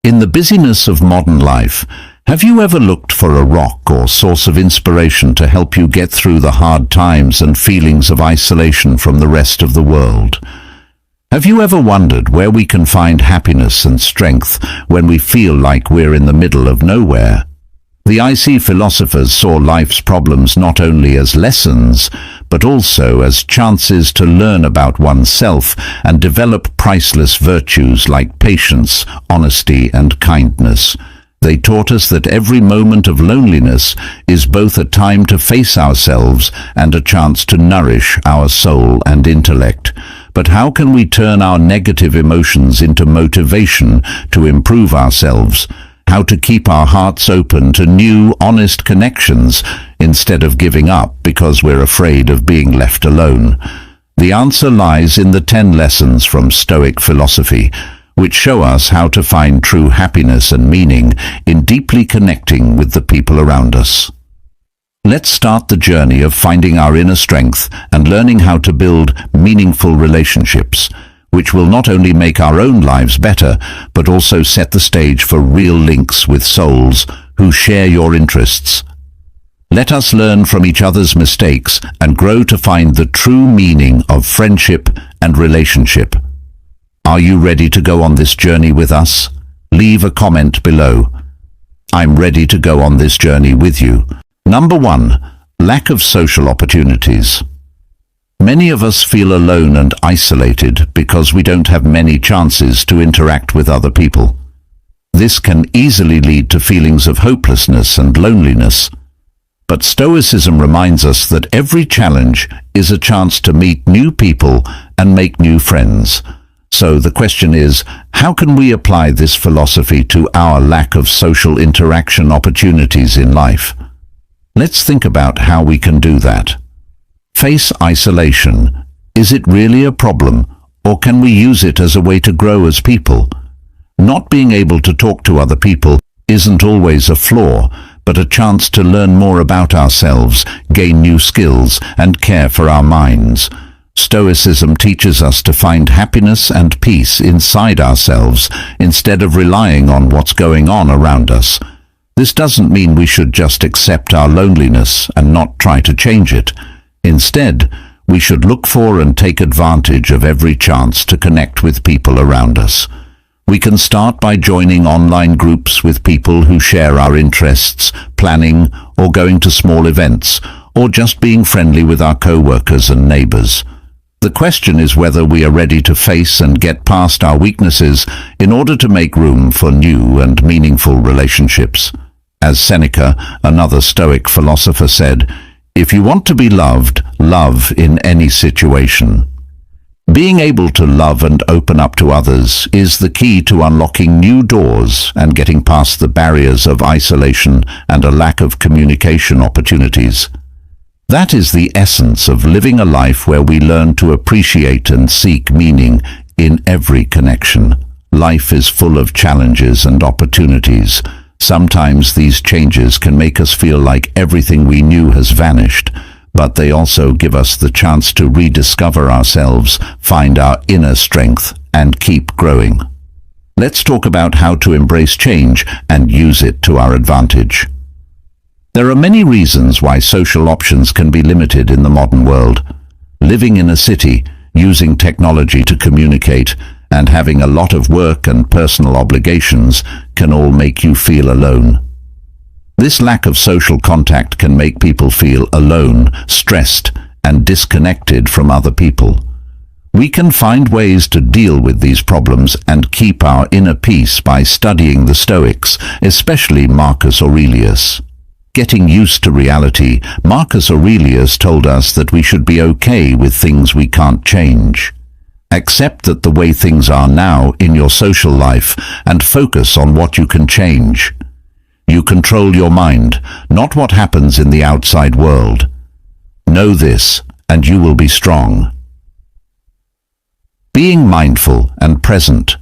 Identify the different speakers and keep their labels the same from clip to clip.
Speaker 1: In the busyness of modern life, have you ever looked for a rock or source of inspiration to help you get through the hard times and feelings of isolation from the rest of the world? Have you ever wondered where we can find happiness and strength when we feel like we're in the middle of nowhere? The IC philosophers saw life's problems not only as lessons, but also as chances to learn about oneself and develop priceless virtues like patience, honesty, and kindness. They taught us that every moment of loneliness is both a time to face ourselves and a chance to nourish our soul and intellect. But how can we turn our negative emotions into motivation to improve ourselves? How to keep our hearts open to new, honest connections instead of giving up because we're afraid of being left alone? The answer lies in the 10 lessons from Stoic philosophy, which show us how to find true happiness and meaning in deeply connecting with the people around us. Let's start the journey of finding our inner strength and learning how to build meaningful relationships, which will not only make our own lives better, but also set the stage for real links with souls who share your interests. Let us learn from each other's mistakes and grow to find the true meaning of friendship and relationship. Are you ready to go on this journey with us? Leave a comment below. I'm ready to go on this journey with you. Number 1. Lack of social opportunities. Many of us feel alone and isolated because we don't have many chances to interact with other people. This can easily lead to feelings of hopelessness and loneliness. But Stoicism reminds us that every challenge is a chance to meet new people and make new friends. So the question is, how can we apply this philosophy to our lack of social interaction opportunities in life? Let's think about how we can do that. Face isolation. Is it really a problem, or can we use it as a way to grow as people? Not being able to talk to other people isn't always a flaw, but a chance to learn more about ourselves, gain new skills, and care for our minds. Stoicism teaches us to find happiness and peace inside ourselves instead of relying on what's going on around us. This doesn't mean we should just accept our loneliness and not try to change it. Instead, we should look for and take advantage of every chance to connect with people around us. We can start by joining online groups with people who share our interests, planning or going to small events, or just being friendly with our co-workers and neighbors. The question is whether we are ready to face and get past our weaknesses in order to make room for new and meaningful relationships. As Seneca, another Stoic philosopher, said, "If you want to be loved, love in any situation." Being able to love and open up to others is the key to unlocking new doors and getting past the barriers of isolation and a lack of communication opportunities. That is the essence of living a life where we learn to appreciate and seek meaning in every connection. Life is full of challenges and opportunities. Sometimes these changes can make us feel like everything we knew has vanished, but they also give us the chance to rediscover ourselves, find our inner strength, and keep growing. Let's talk about how to embrace change and use it to our advantage. There are many reasons why social options can be limited in the modern world. Living in a city, using technology to communicate, and having a lot of work and personal obligations can all make you feel alone. This lack of social contact can make people feel alone, stressed, and disconnected from other people. We can find ways to deal with these problems and keep our inner peace by studying the Stoics, especially Marcus Aurelius. Getting used to reality, Marcus Aurelius told us that we should be okay with things we can't change. Accept that the way things are now in your social life and focus on what you can change. You control your mind, not what happens in the outside world. Know this, and you will be strong. Being mindful and present.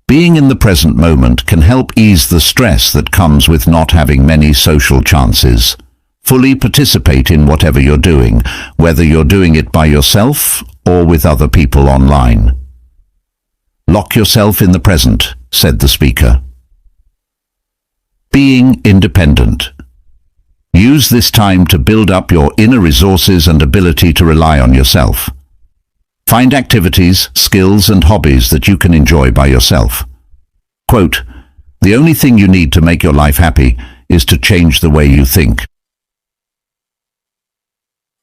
Speaker 1: Being in the present moment can help ease the stress that comes with not having many social chances. Fully participate in whatever you're doing, whether you're doing it by yourself or with other people online. Lock yourself in the present. said the speaker. Being independent. Use this time to build up your inner resources and ability to rely on yourself. Find activities, skills, and hobbies that you can enjoy by yourself. Quote, "The only thing you need to make your life happy is to change the way you think."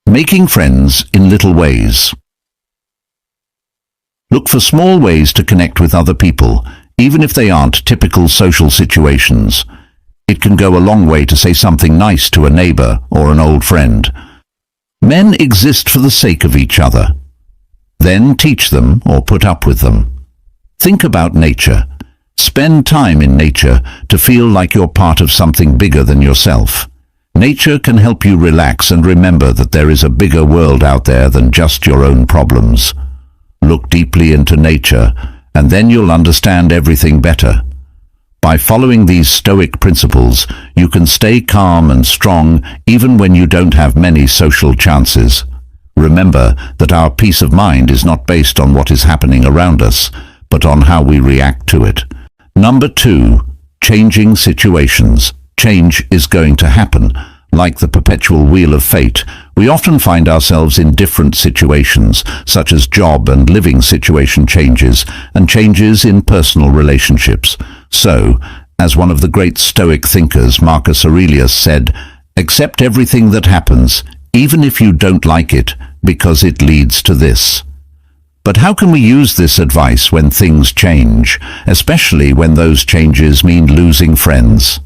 Speaker 1: Making friends in little ways. Look for small ways to connect with other people, even if they aren't typical social situations. It can go a long way to say something nice to a neighbor or an old friend. Men exist for the sake of each other. Then teach them or put up with them. Think about nature. Spend time in nature to feel like you're part of something bigger than yourself. Nature can help you relax and remember that there is a bigger world out there than just your own problems. Look deeply into nature, and then you'll understand everything better. By following these Stoic principles, you can stay calm and strong even when you don't have many social chances. Remember that our peace of mind is not based on what is happening around us, but on how we react to it. Number 2, changing situations. Change is going to happen. Like the perpetual wheel of fate, we often find ourselves in different situations, such as job and living situation changes, and changes in personal relationships. So, as one of the great Stoic thinkers, Marcus Aurelius, said, "Accept everything that happens, even if you don't like it, because it leads to this." But how can we use this advice when things change, especially when those changes mean losing friends?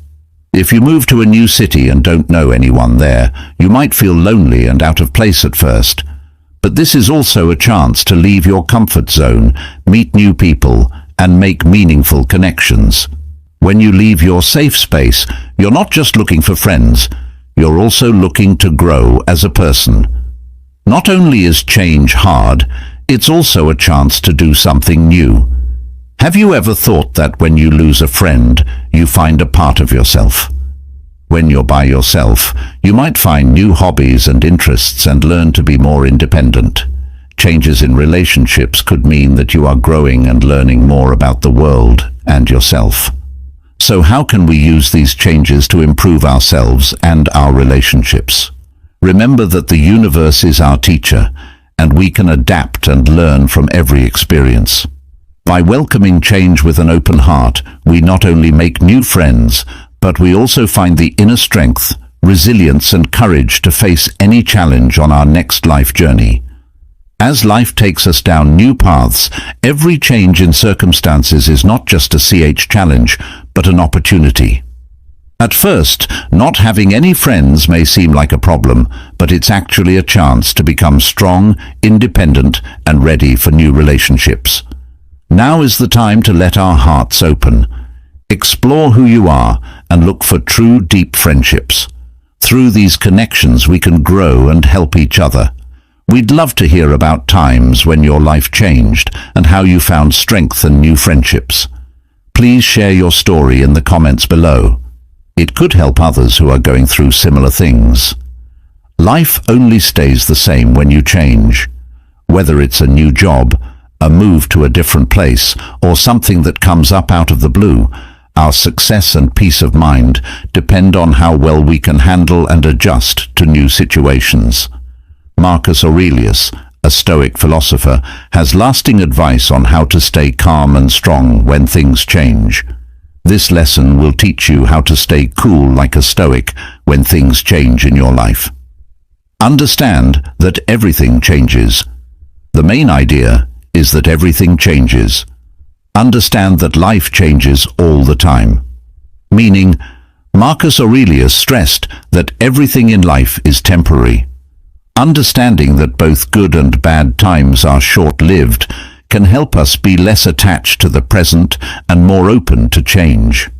Speaker 1: If you move to a new city and don't know anyone there, you might feel lonely and out of place at first. But this is also a chance to leave your comfort zone, meet new people, and make meaningful connections. When you leave your safe space, you're not just looking for friends, you're also looking to grow as a person. Not only is change hard, it's also a chance to do something new. Have you ever thought that when you lose a friend, you find a part of yourself? When you're by yourself, you might find new hobbies and interests and learn to be more independent. Changes in relationships could mean that you are growing and learning more about the world and yourself. So how can we use these changes to improve ourselves and our relationships? Remember that the universe is our teacher, and we can adapt and learn from every experience. By welcoming change with an open heart, we not only make new friends, but we also find the inner strength, resilience, and courage to face any challenge on our next life journey. As life takes us down new paths, every change in circumstances is not just a challenge, but an opportunity. At first, not having any friends may seem like a problem, but it's actually a chance to become strong, independent, and ready for new relationships. Now is the time to let our hearts open. Explore who you are and look for true, deep friendships. Through these connections, we can grow and help each other. We'd love to hear about times when your life changed and how you found strength and new friendships. Please share your story in the comments below. It could help others who are going through similar things. Life only stays the same when you change. Whether it's a new job, a move to a different place, or something that comes up out of the blue, our success and peace of mind depend on how well we can handle and adjust to new situations. Marcus Aurelius, a Stoic philosopher, has lasting advice on how to stay calm and strong when things change. This lesson will teach you how to stay cool like a Stoic when things change in your life. Understand that everything changes. The main idea is that everything changes. Understand that life changes all the time. Meaning, Marcus Aurelius stressed that everything in life is temporary. Understanding that both good and bad times are short-lived can help us be less attached to the present and more open to change.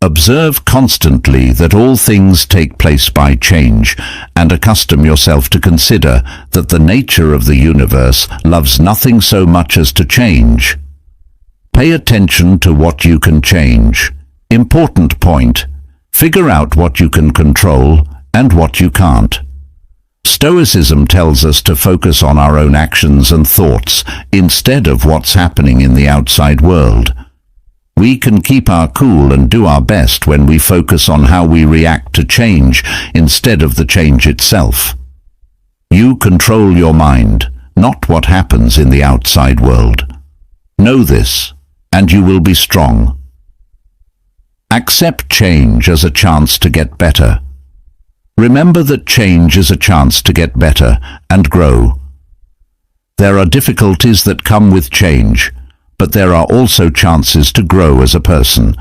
Speaker 1: Observe constantly that all things take place by change, and accustom yourself to consider that the nature of the universe loves nothing so much as to change. Pay attention to what you can change. Important point: figure out what you can control and what you can't. Stoicism tells us to focus on our own actions and thoughts instead of what's happening in the outside world. We can keep our cool and do our best when we focus on how we react to change instead of the change itself. You control your mind, not what happens in the outside world. Know this, and you will be strong. Accept change as a chance to get better. Remember that change is a chance to get better and grow. There are difficulties that come with change, but there are also chances to grow as a person.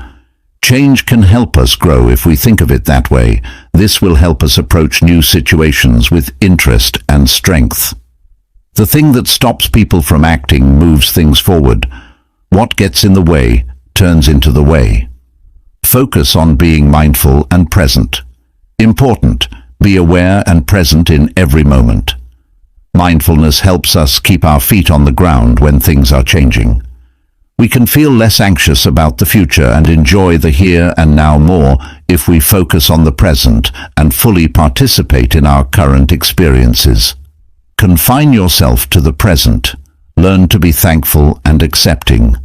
Speaker 1: Change can help us grow if we think of it that way. This will help us approach new situations with interest and strength. The thing that stops people from acting moves things forward. What gets in the way turns into the way. Focus on being mindful and present. Important, be aware and present in every moment. Mindfulness helps us keep our feet on the ground when things are changing. We can feel less anxious about the future and enjoy the here and now more if we focus on the present and fully participate in our current experiences. Confine yourself to the present. Learn to be thankful and accepting.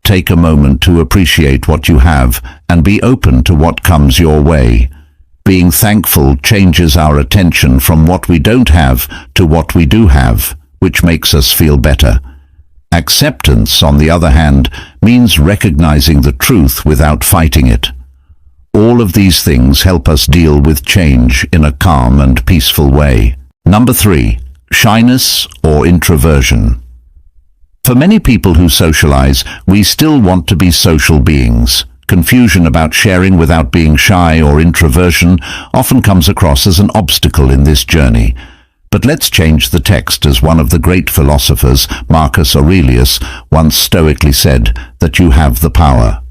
Speaker 1: Take a moment to appreciate what you have and be open to what comes your way. Being thankful changes our attention from what we don't have to what we do have, which makes us feel better. Acceptance, on the other hand, means recognizing the truth without fighting it. All of these things help us deal with change in a calm and peaceful way. Number 3, shyness or introversion. For many people who socialize, we still want to be social beings. Confusion about sharing without being shy or introversion often comes across as an obstacle in this journey. But let's change the text, as one of the great philosophers, Marcus Aurelius, once stoically said that you have the power.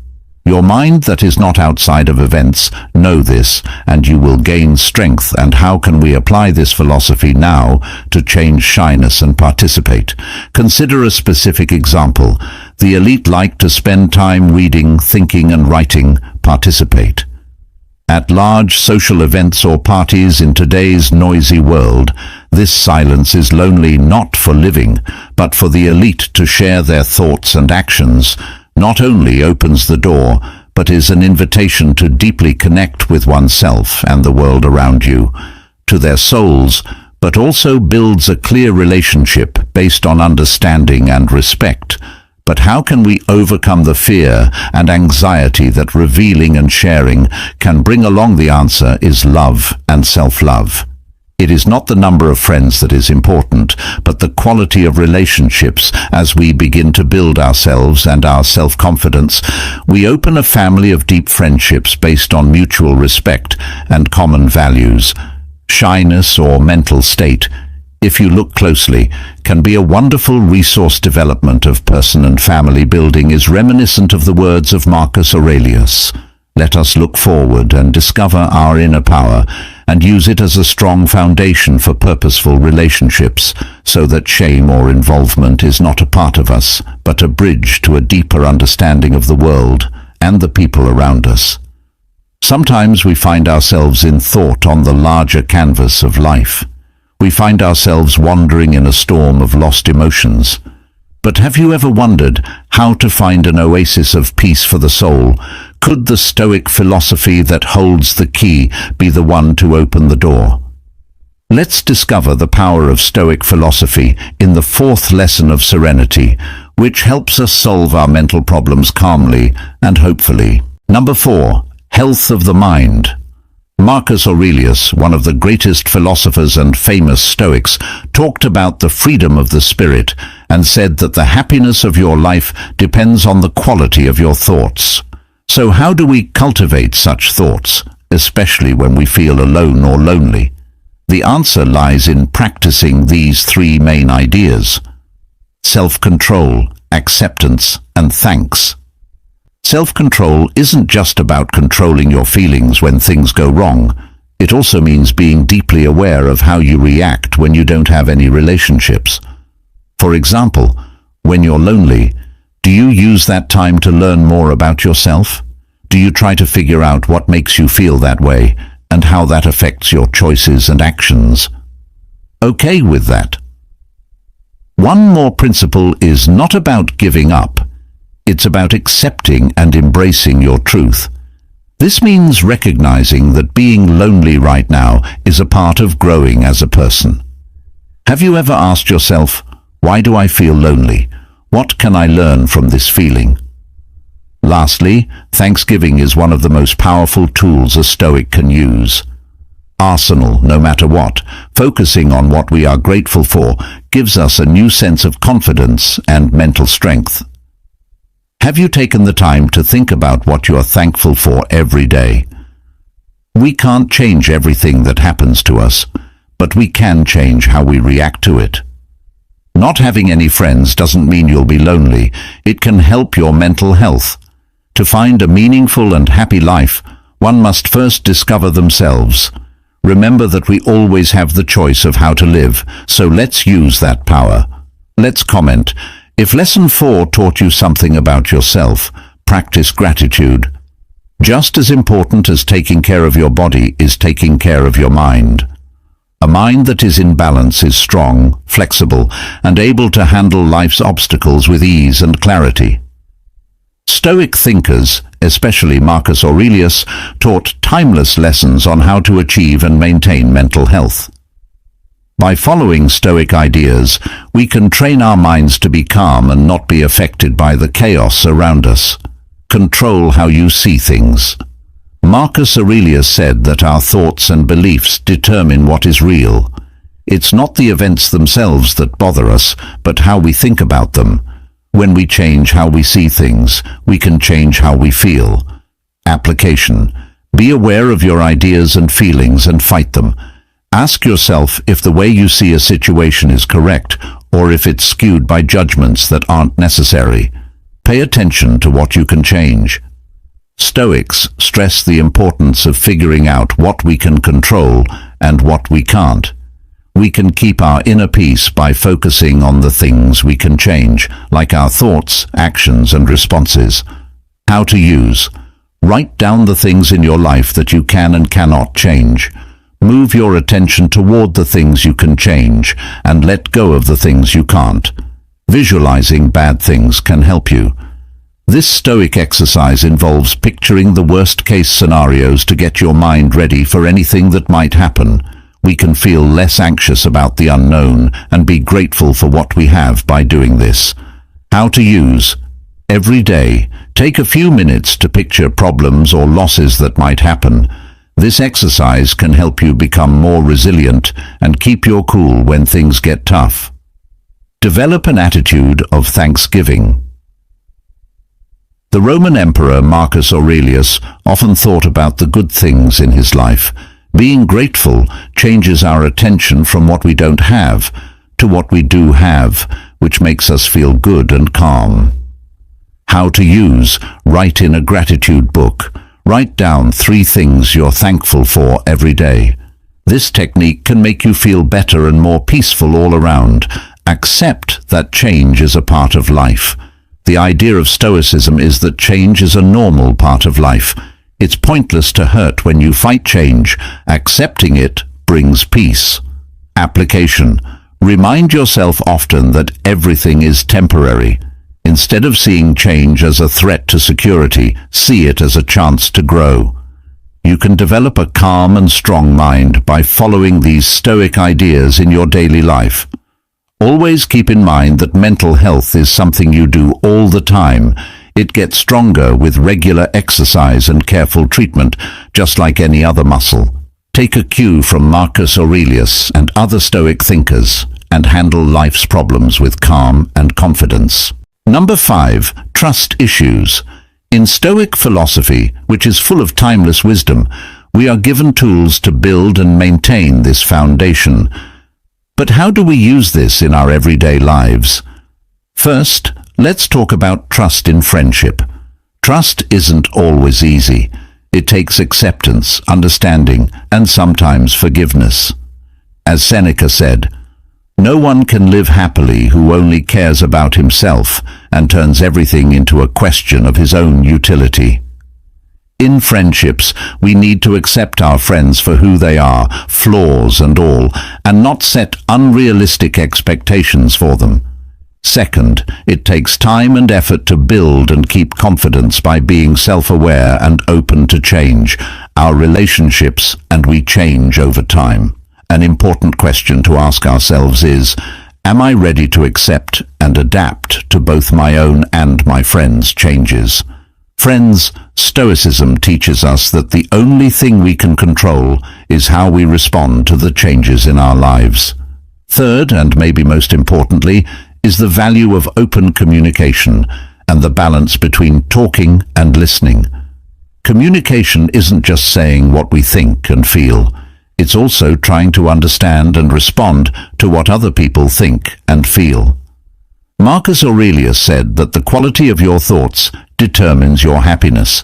Speaker 1: Your mind that is not outside of events, know this, and you will gain strength. And how can we apply this philosophy now to change shyness and participate? Consider a specific example. The elite like to spend time reading, thinking and writing. Participate. At large social events or parties in today's noisy world, this silence is lonely, not for living, but for the elite to share their thoughts and actions. Not only opens the door, but is an invitation to deeply connect with oneself and the world around you, to their souls, but also builds a clear relationship based on understanding and respect. But how can we overcome the fear and anxiety that revealing and sharing can bring along? The answer is love and self-love. It is not the number of friends that is important, but the quality of relationships. As we begin to build ourselves and our self-confidence, we open a family of deep friendships based on mutual respect and common values. Shyness or mental state, if you look closely, can be a wonderful resource. Development of person and family building is reminiscent of the words of Marcus Aurelius. Let us look forward and discover our inner power and use it as a strong foundation for purposeful relationships, so that shame or involvement is not a part of us, but a bridge to a deeper understanding of the world and the people around us. Sometimes we find ourselves in thought on the larger canvas of life. We find ourselves wandering in a storm of lost emotions. But have you ever wondered how to find an oasis of peace for the soul? Could the Stoic philosophy that holds the key be the one to open the door? Let's discover the power of Stoic philosophy in the 4th lesson of serenity, which helps us solve our mental problems calmly and hopefully. Number 4, health of the mind. Marcus Aurelius, one of the greatest philosophers and famous Stoics, talked about the freedom of the spirit and said that the happiness of your life depends on the quality of your thoughts. So how do we cultivate such thoughts, especially when we feel alone or lonely? The answer lies in practicing these 3 main ideas: self-control, acceptance, and thanks. Self-control isn't just about controlling your feelings when things go wrong. It also means being deeply aware of how you react when you don't have any relationships. For example, when you're lonely, do you use that time to learn more about yourself? Do you try to figure out what makes you feel that way and how that affects your choices and actions? Okay with that. One more principle is not about giving up. It's about accepting and embracing your truth. This means recognizing that being lonely right now is a part of growing as a person. Have you ever asked yourself, why do I feel lonely? What can I learn from this feeling? Lastly, thanksgiving is one of the most powerful tools a Stoic can use. Arsenal, no matter what, focusing on what we are grateful for gives us a new sense of confidence and mental strength. Have you taken the time to think about what you are thankful for every day? We can't change everything that happens to us, but we can change how we react to it. Not having any friends doesn't mean you'll be lonely. It can help your mental health. To find a meaningful and happy life, one must first discover themselves. Remember that we always have the choice of how to live, so let's use that power. Let's comment. If Lesson 4 taught you something about yourself, practice gratitude. Just as important as taking care of your body is taking care of your mind. A mind that is in balance is strong, flexible, and able to handle life's obstacles with ease and clarity. Stoic thinkers, especially Marcus Aurelius, taught timeless lessons on how to achieve and maintain mental health. By following Stoic ideas, we can train our minds to be calm and not be affected by the chaos around us. Control how you see things. Marcus Aurelius said that our thoughts and beliefs determine what is real. It's not the events themselves that bother us, but how we think about them. When we change how we see things, we can change how we feel. Application. Be aware of your ideas and feelings and fight them. Ask yourself if the way you see a situation is correct, or if it's skewed by judgments that aren't necessary. Pay attention to what you can change. Stoics stress the importance of figuring out what we can control and what we can't. We can keep our inner peace by focusing on the things we can change, like our thoughts, actions, and responses. How to use. Write down the things in your life that you can and cannot change. Move your attention toward the things you can change and let go of the things you can't. Visualizing bad things can help you. This Stoic exercise involves picturing the worst-case scenarios to get your mind ready for anything that might happen. We can feel less anxious about the unknown and be grateful for what we have by doing this. How to use. Every day, take a few minutes to picture problems or losses that might happen. This exercise can help you become more resilient and keep your cool when things get tough. Develop an attitude of thanksgiving. The Roman Emperor Marcus Aurelius often thought about the good things in his life. Being grateful changes our attention from what we don't have to what we do have, which makes us feel good and calm. How to use. Write in a gratitude book. Write down 3 things you're thankful for every day. This technique can make you feel better and more peaceful all around. Accept that change is a part of life. The idea of Stoicism is that change is a normal part of life. It's pointless to hurt when you fight change. Accepting it brings peace. Application. Remind yourself often that everything is temporary. Instead of seeing change as a threat to security, see it as a chance to grow. You can develop a calm and strong mind by following these Stoic ideas in your daily life. Always keep in mind that mental health is something you do all the time. It gets stronger with regular exercise and careful treatment, just like any other muscle. Take a cue from Marcus Aurelius and other Stoic thinkers and handle life's problems with calm and confidence. Number 5. Trust issues. In Stoic philosophy, which is full of timeless wisdom, we are given tools to build and maintain this foundation. But how do we use this in our everyday lives? First, let's talk about trust in friendship. Trust isn't always easy. It takes acceptance, understanding, and sometimes forgiveness. As Seneca said, "No one can live happily who only cares about himself and turns everything into a question of his own utility." In friendships, we need to accept our friends for who they are, flaws and all, and not set unrealistic expectations for them. Second, it takes time and effort to build and keep confidence by being self-aware and open to change. Our relationships and we change over time. An important question to ask ourselves is, am I ready to accept and adapt to both my own and my friends' changes? Friends, Stoicism teaches us that the only thing we can control is how we respond to the changes in our lives. Third, and maybe most importantly, is the value of open communication and the balance between talking and listening. Communication isn't just saying what we think and feel. It's also trying to understand and respond to what other people think and feel. Marcus Aurelius said that the quality of your thoughts determines your happiness.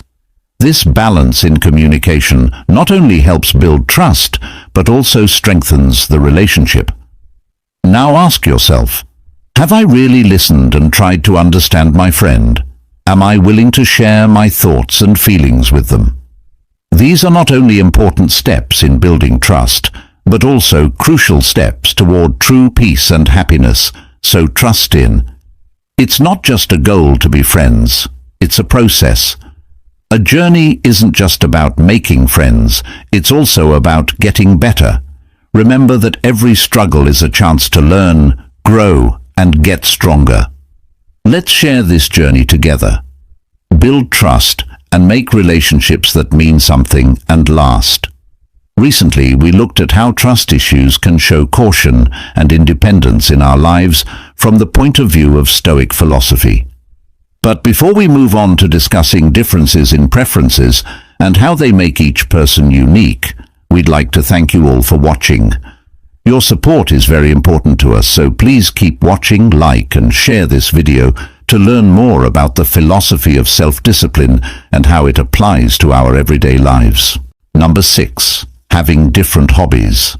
Speaker 1: This balance in communication not only helps build trust, but also strengthens the relationship. Now ask yourself, have I really listened and tried to understand my friend? Am I willing to share my thoughts and feelings with them? These are not only important steps in building trust, but also crucial steps toward true peace and happiness, so trust in. It's not just a goal to be friends, it's a process. A journey isn't just about making friends, it's also about getting better. Remember that every struggle is a chance to learn, grow, and get stronger. Let's share this journey together. Build trust and make relationships that mean something and last. Recently, we looked at how trust issues can show caution and independence in our lives from the point of view of Stoic philosophy. But before we move on to discussing differences in preferences and how they make each person unique, we'd like to thank you all for watching. Your support is very important to us, so please keep watching, like and share this video to learn more about the philosophy of self-discipline and how it applies to our everyday lives. Number 6. Having different hobbies.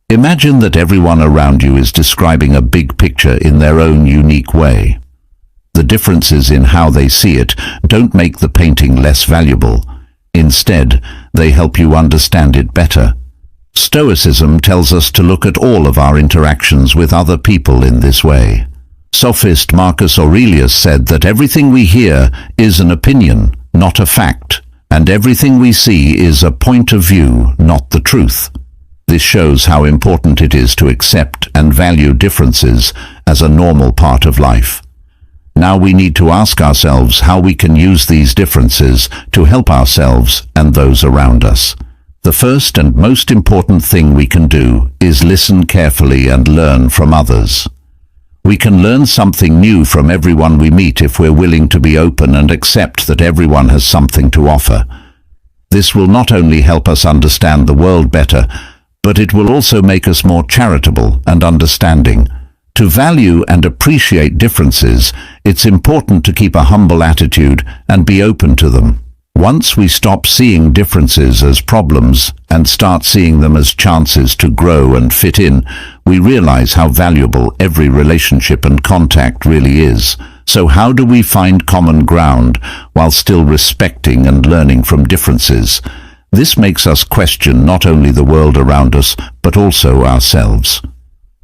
Speaker 1: Imagine that everyone around you is describing a big picture in their own unique way. The differences in how they see it don't make the painting less valuable. Instead, they help you understand it better. Stoicism tells us to look at all of our interactions with other people in this way. Sophist Marcus Aurelius said that everything we hear is an opinion, not a fact, and everything we see is a point of view, not the truth. This shows how important it is to accept and value differences as a normal part of life. Now we need to ask ourselves how we can use these differences to help ourselves and those around us. The first and most important thing we can do is listen carefully and learn from others. We can learn something new from everyone we meet if we're willing to be open and accept that everyone has something to offer. This will not only help us understand the world better, but it will also make us more charitable and understanding. To value and appreciate differences, it's important to keep a humble attitude and be open to them. Once we stop seeing differences as problems and start seeing them as chances to grow and fit in, we realize how valuable every relationship and contact really is. So how do we find common ground while still respecting and learning from differences? This makes us question not only the world around us, but also ourselves.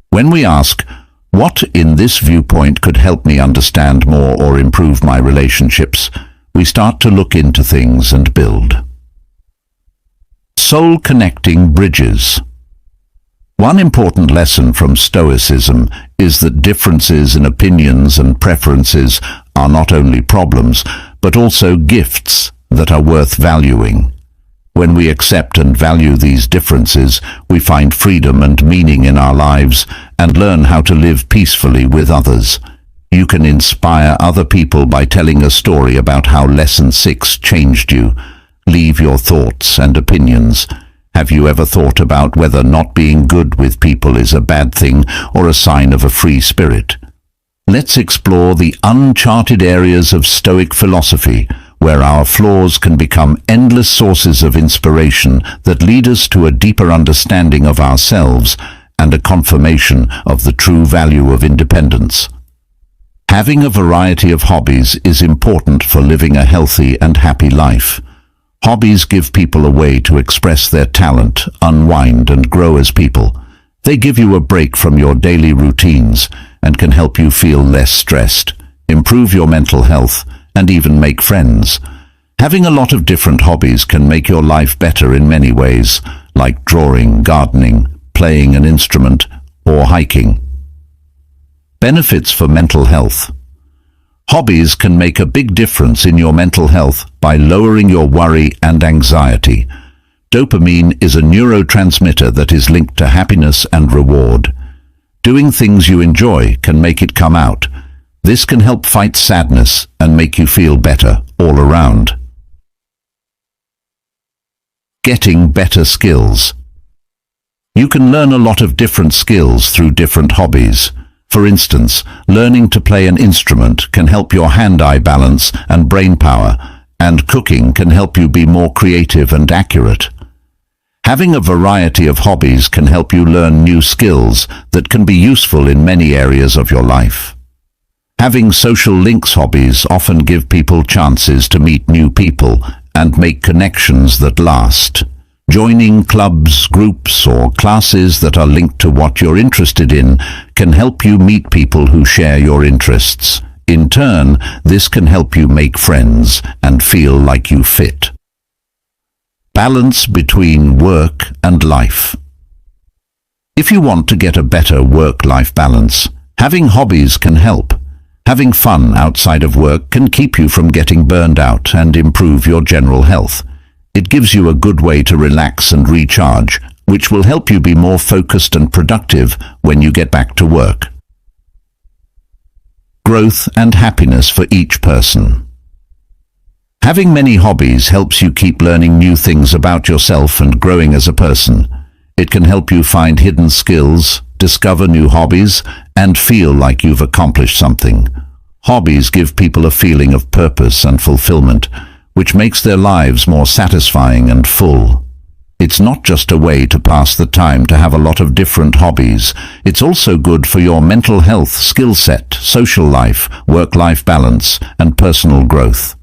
Speaker 1: When we ask, what in this viewpoint could help me understand more or improve my relationships, we start to look into things and build. Soul connecting bridges. One important lesson from Stoicism is that differences in opinions and preferences are not only problems, but also gifts that are worth valuing. When we accept and value these differences, we find freedom and meaning in our lives and learn how to live peacefully with others. You can inspire other people by telling a story about how Lesson 6 changed you. Leave your thoughts and opinions. Have you ever thought about whether not being good with people is a bad thing or a sign of a free spirit? Let's explore the uncharted areas of Stoic philosophy, where our flaws can become endless sources of inspiration that lead us to a deeper understanding of ourselves and a confirmation of the true value of independence. Having a variety of hobbies is important for living a healthy and happy life. Hobbies give people a way to express their talent, unwind, and grow as people. They give you a break from your daily routines and can help you feel less stressed, improve your mental health, and even make friends. Having a lot of different hobbies can make your life better in many ways, like drawing, gardening, playing an instrument, or hiking. Benefits for mental health. Hobbies can make a big difference in your mental health by lowering your worry and anxiety. Dopamine is a neurotransmitter that is linked to happiness and reward. Doing things you enjoy can make it come out. This can help fight sadness and make you feel better all around. Getting better skills. You can learn a lot of different skills through different hobbies. For instance, learning to play an instrument can help your hand-eye balance and brain power, and cooking can help you be more creative and accurate. Having a variety of hobbies can help you learn new skills that can be useful in many areas of your life. Having social links hobbies often give people chances to meet new people and make connections that last. Joining clubs, groups, or classes that are linked to what you're interested in can help you meet people who share your interests. In turn, this can help you make friends and feel like you fit. Balance between work and life. If you want to get a better work-life balance, having hobbies can help. Having fun outside of work can keep you from getting burned out and improve your general health. It gives you a good way to relax and recharge, which will help you be more focused and productive when you get back to work. Growth and happiness for each person. Having many hobbies helps you keep learning new things about yourself and growing as a person. It can help you find hidden skills, discover new hobbies, and feel like you've accomplished something. Hobbies give people a feeling of purpose and fulfillment, which makes their lives more satisfying and full. It's not just a way to pass the time to have a lot of different hobbies. It's also good for your mental health, skill set, social life, work-life balance, and personal growth.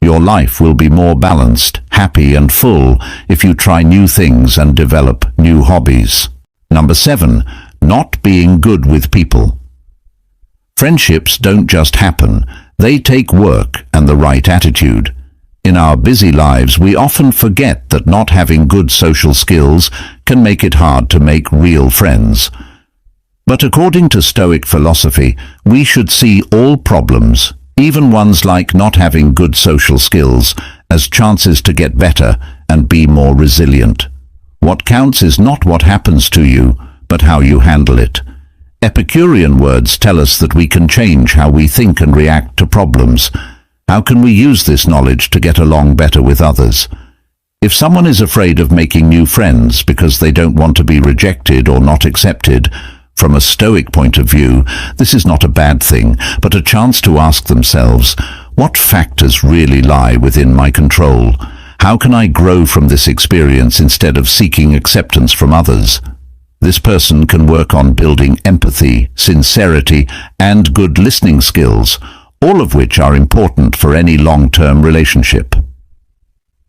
Speaker 1: Your life will be more balanced, happy, and full if you try new things and develop new hobbies. Number 7. Not being good with people. Friendships don't just happen. They take work and the right attitude. In our busy lives, we often forget that not having good social skills can make it hard to make real friends. But according to Stoic philosophy, we should see all problems, even ones like not having good social skills, as chances to get better and be more resilient. What counts is not what happens to you, but how you handle it. Epicurean words tell us that we can change how we think and react to problems. How can we use this knowledge to get along better with others? If someone is afraid of making new friends because they don't want to be rejected or not accepted, from a Stoic point of view, this is not a bad thing, but a chance to ask themselves, what factors really lie within my control? How can I grow from this experience instead of seeking acceptance from others? This person can work on building empathy, sincerity, and good listening skills, all of which are important for any long-term relationship.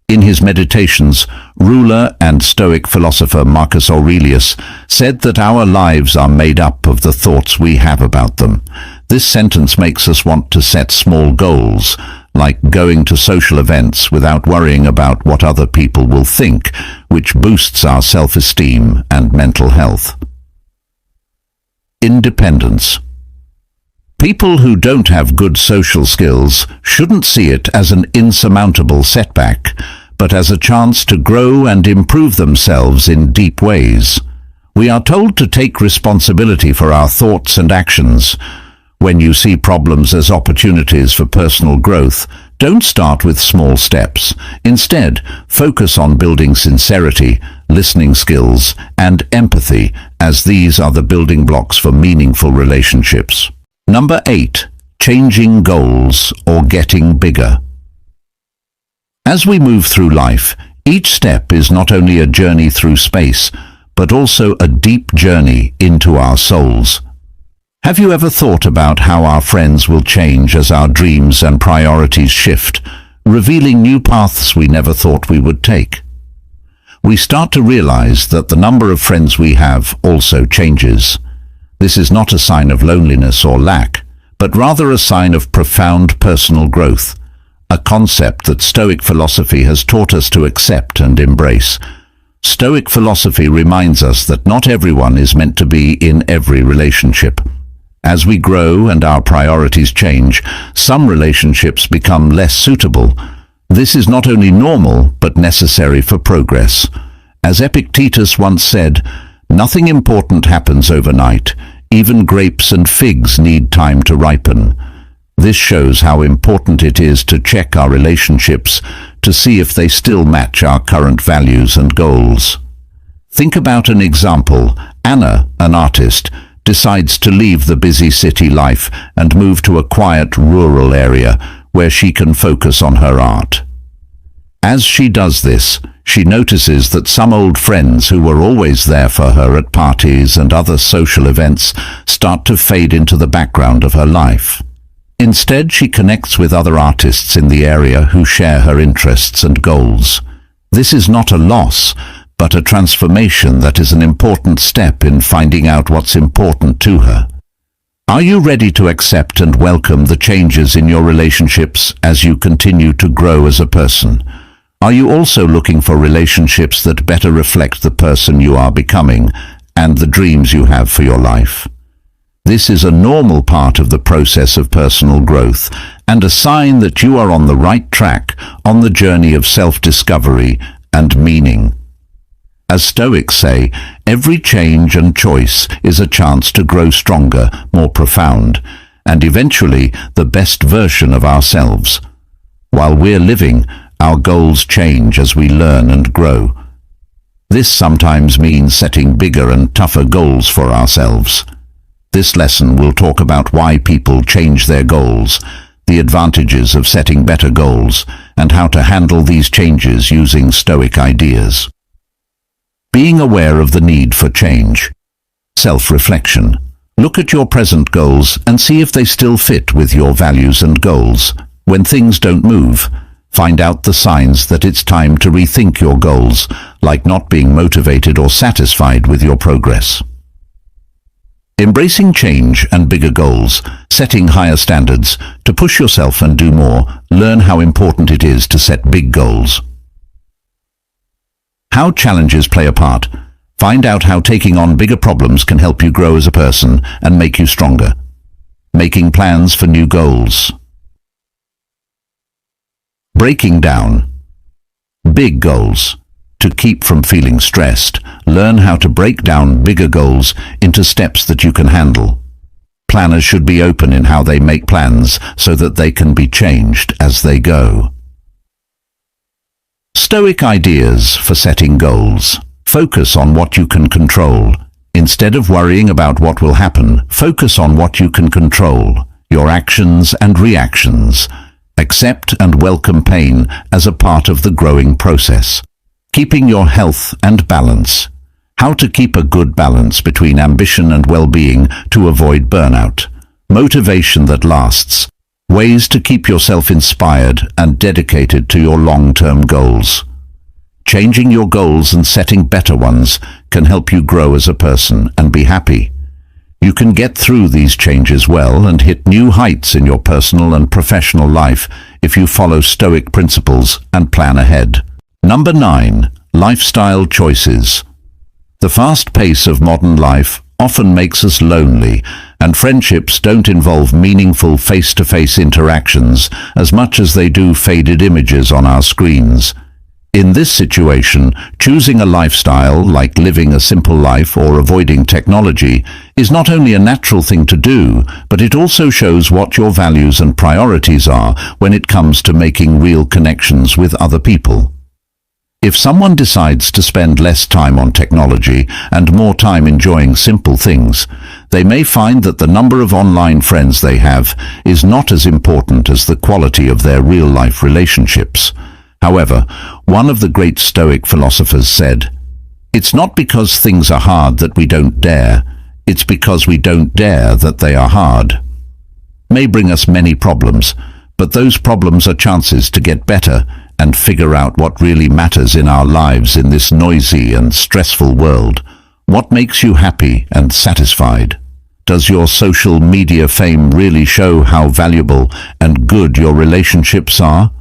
Speaker 1: In his Meditations, ruler and Stoic philosopher Marcus Aurelius said that our lives are made up of the thoughts we have about them. This sentence makes us want to set small goals, like going to social events without worrying about what other people will think, which boosts our self-esteem and mental health. Independence. People who don't have good social skills shouldn't see it as an insurmountable setback, but as a chance to grow and improve themselves in deep ways. We are told to take responsibility for our thoughts and actions. When you see problems as opportunities for personal growth, don't start with small steps. Instead, focus on building sincerity, listening skills, and empathy, as these are the building blocks for meaningful relationships. Number 8. Changing goals or getting bigger. As we move through life, each step is not only a journey through space, but also a deep journey into our souls. Have you ever thought about how our friends will change as our dreams and priorities shift, revealing new paths we never thought we would take? we start to realize that the number of friends we have also changes. This is not a sign of loneliness or lack, but rather a sign of profound personal growth, a concept that Stoic philosophy has taught us to accept and embrace. Stoic philosophy reminds us that not everyone is meant to be in every relationship. As we grow and our priorities change, some relationships become less suitable. This is not only normal, but necessary for progress. As Epictetus once said, "Nothing important happens overnight. Even grapes and figs need time to ripen." This shows how important it is to check our relationships to see if they still match our current values and goals. Think about an example. Anna, an artist, decides to leave the busy city life and move to a quiet rural area where she can focus on her art. As she does this, she notices that some old friends who were always there for her at parties and other social events start to fade into the background of her life. Instead, she connects with other artists in the area who share her interests and goals. This is not a loss, but a transformation that is an important step in finding out what's important to her. Are you ready to accept and welcome the changes in your relationships as you continue to grow as a person? Are you also looking for relationships that better reflect the person you are becoming and the dreams you have for your life? This is a normal part of the process of personal growth and a sign that you are on the right track on the journey of self-discovery and meaning. As Stoics say, every change and choice is a chance to grow stronger, more profound, and eventually the best version of ourselves. While we're living, our goals change as we learn and grow. This sometimes means setting bigger and tougher goals for ourselves. This lesson will talk about why people change their goals, the advantages of setting better goals, and how to handle these changes using Stoic ideas. Being aware of the need for change. Self-reflection. Look at your present goals and see if they still fit with your values and goals. When things don't move, find out the signs that it's time to rethink your goals, like not being motivated or satisfied with your progress. Embracing change and bigger goals, setting higher standards, to push yourself and do more. Learn how important it is to set big goals. How challenges play a part. Find out how taking on bigger problems can help you grow as a person and make you stronger. Making plans for new goals. Breaking down big goals. To keep from feeling stressed, learn how to break down bigger goals into steps that you can handle. Planners should be open in how they make plans so that they can be changed as they go. Stoic ideas for setting goals. Focus on what you can control. Instead of worrying about what will happen, focus on what you can control, your actions and reactions. Accept and welcome pain as a part of the growing process. Keeping your health and balance. How to keep a good balance between ambition and well-being to avoid burnout. Motivation that lasts. Ways to keep yourself inspired and dedicated to your long-term goals. Changing your goals and setting better ones can help you grow as a person and be happy. You can get through these changes well and hit new heights in your personal and professional life if you follow Stoic principles and plan ahead. Number 9. Lifestyle choices. The fast pace of modern life often makes us lonely, and friendships don't involve meaningful face-to-face interactions as much as they do faded images on our screens. In this situation, choosing a lifestyle like living a simple life or avoiding technology is not only a natural thing to do, but it also shows what your values and priorities are when it comes to making real connections with other people. If someone decides to spend less time on technology and more time enjoying simple things, they may find that the number of online friends they have is not as important as the quality of their real-life relationships. However, one of the great Stoic philosophers said, "It's not because things are hard that we don't dare, it's because we don't dare that they are hard." May bring us many problems, but those problems are chances to get better and figure out what really matters in our lives in this noisy and stressful world. What makes you happy and satisfied? Does your social media fame really show how valuable and good your relationships are?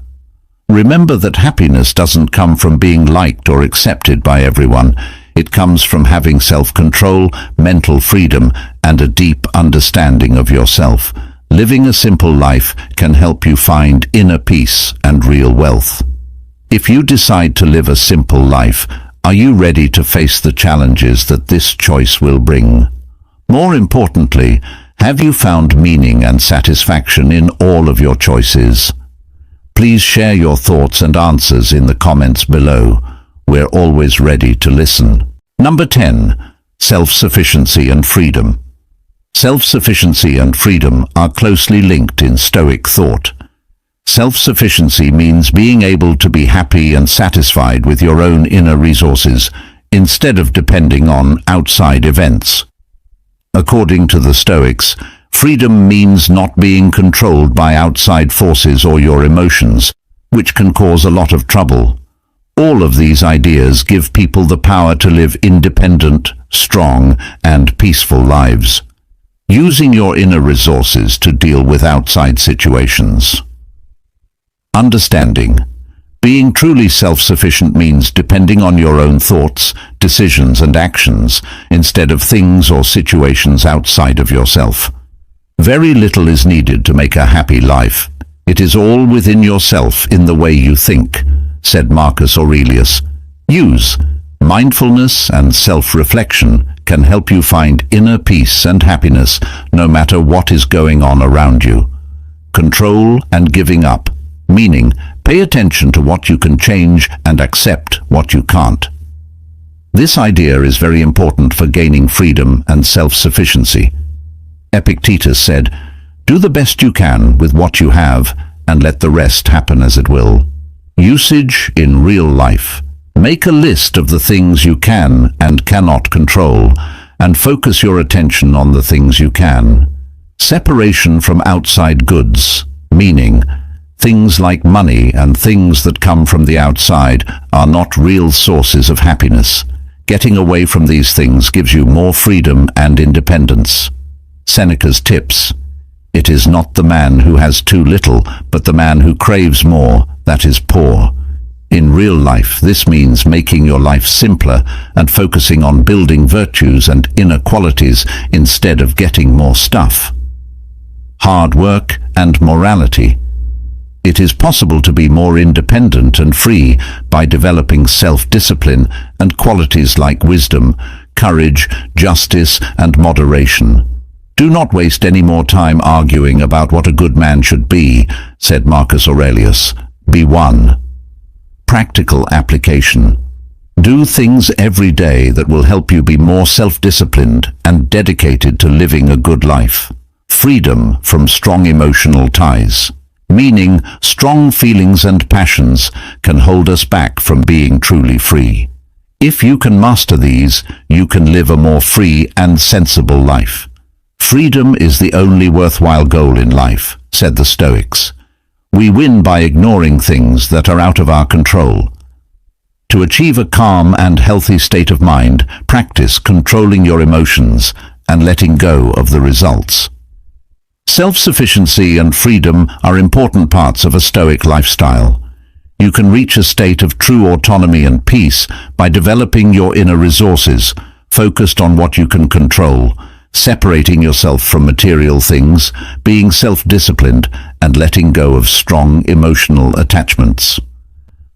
Speaker 1: Remember that happiness doesn't come from being liked or accepted by everyone. It comes from having self-control, mental freedom, and a deep understanding of yourself. Living a simple life can help you find inner peace and real wealth. If you decide to live a simple life, are you ready to face the challenges that this choice will bring? More importantly, have you found meaning and satisfaction in all of your choices? Please share your thoughts and answers in the comments below. We're always ready to listen. Number 10. Self-sufficiency and freedom. Self-sufficiency and freedom are closely linked in Stoic thought. Self-sufficiency means being able to be happy and satisfied with your own inner resources instead of depending on outside events. According to the Stoics, freedom means not being controlled by outside forces or your emotions, which can cause a lot of trouble. All of these ideas give people the power to live independent, strong, and peaceful lives, using your inner resources to deal with outside situations. Understanding. Being truly self-sufficient means depending on your own thoughts, decisions, and actions instead of things or situations outside of yourself. Very little is needed to make a happy life. It is all within yourself in the way you think, said Marcus Aurelius. Use mindfulness and self-reflection can help you find inner peace and happiness no matter what is going on around you. Control and giving up, meaning pay attention to what you can change and accept what you can't. This idea is very important for gaining freedom and self-sufficiency. Epictetus said, "Do the best you can with what you have and let the rest happen as it will." Usage in real life. Make a list of the things you can and cannot control and focus your attention on the things you can. Separation from outside goods, meaning things like money and things that come from the outside are not real sources of happiness. Getting away from these things gives you more freedom and independence. Seneca's tips. It is not the man who has too little, but the man who craves more that is poor. In real life, this means making your life simpler and focusing on building virtues and inner qualities instead of getting more stuff. Hard work and morality. It is possible to be more independent and free by developing self-discipline and qualities like wisdom, courage, justice, and moderation. Do not waste any more time arguing about what a good man should be, said Marcus Aurelius. Be one. Practical application. Do things every day that will help you be more self-disciplined and dedicated to living a good life. Freedom from strong emotional ties. Meaning, strong feelings and passions can hold us back from being truly free. If you can master these, you can live a more free and sensible life. Freedom is the only worthwhile goal in life, said the Stoics. We win by ignoring things that are out of our control. To achieve a calm and healthy state of mind, practice controlling your emotions and letting go of the results. Self-sufficiency and freedom are important parts of a Stoic lifestyle. You can reach a state of true autonomy and peace by developing your inner resources, focused on what you can control, separating yourself from material things, being self-disciplined, and letting go of strong emotional attachments.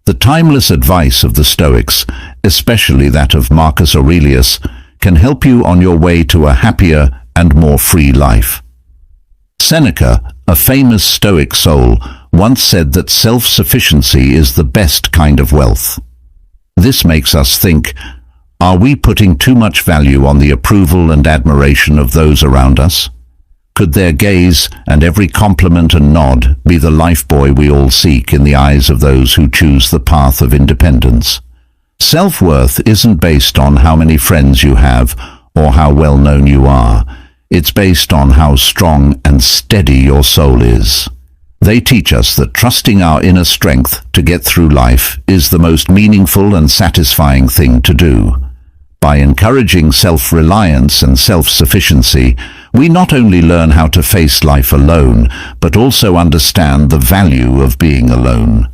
Speaker 1: The timeless advice of the Stoics, especially that of Marcus Aurelius, can help you on your way to a happier and more free life. Seneca, a famous Stoic soul, once said that self-sufficiency is the best kind of wealth. This makes us think, are we putting too much value on the approval and admiration of those around us? Could their gaze and every compliment and nod be the lifebuoy we all seek in the eyes of those who choose the path of independence? Self-worth isn't based on how many friends you have or how well known you are. It's based on how strong and steady your soul is. They teach us that trusting our inner strength to get through life is the most meaningful and satisfying thing to do. By encouraging self-reliance and self-sufficiency, we not only learn how to face life alone, but also understand the value of being alone.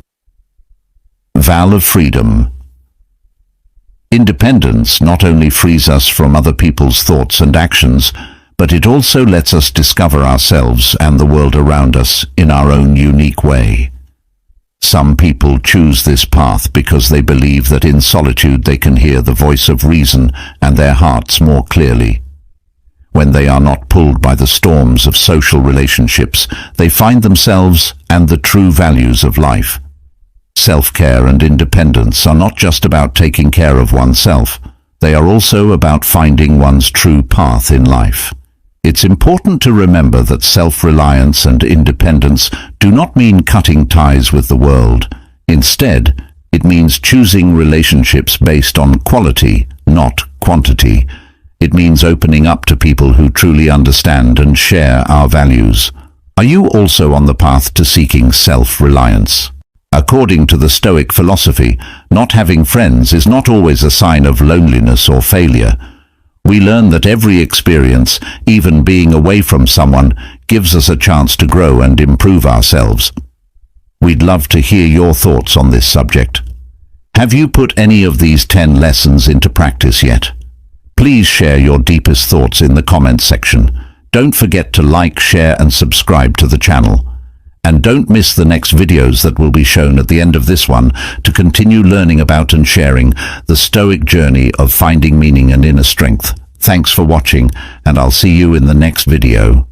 Speaker 1: Vow of freedom. Independence not only frees us from other people's thoughts and actions, but it also lets us discover ourselves and the world around us in our own unique way. Some people choose this path because they believe that in solitude they can hear the voice of reason and their hearts more clearly. When they are not pulled by the storms of social relationships, they find themselves and the true values of life. Self-care and independence are not just about taking care of oneself, they are also about finding one's true path in life. It's important to remember that self-reliance and independence do not mean cutting ties with the world. Instead, it means choosing relationships based on quality, not quantity. It means opening up to people who truly understand and share our values. Are you also on the path to seeking self-reliance? According to the Stoic philosophy, not having friends is not always a sign of loneliness or failure. We learn that every experience, even being away from someone, gives us a chance to grow and improve ourselves. We'd love to hear your thoughts on this subject. Have you put any of these 10 lessons into practice yet? Please share your deepest thoughts in the comments section. Don't forget to like, share and subscribe to the channel. And don't miss the next videos that will be shown at the end of this one to continue learning about and sharing the Stoic journey of finding meaning and inner strength. Thanks for watching, and I'll see you in the next video.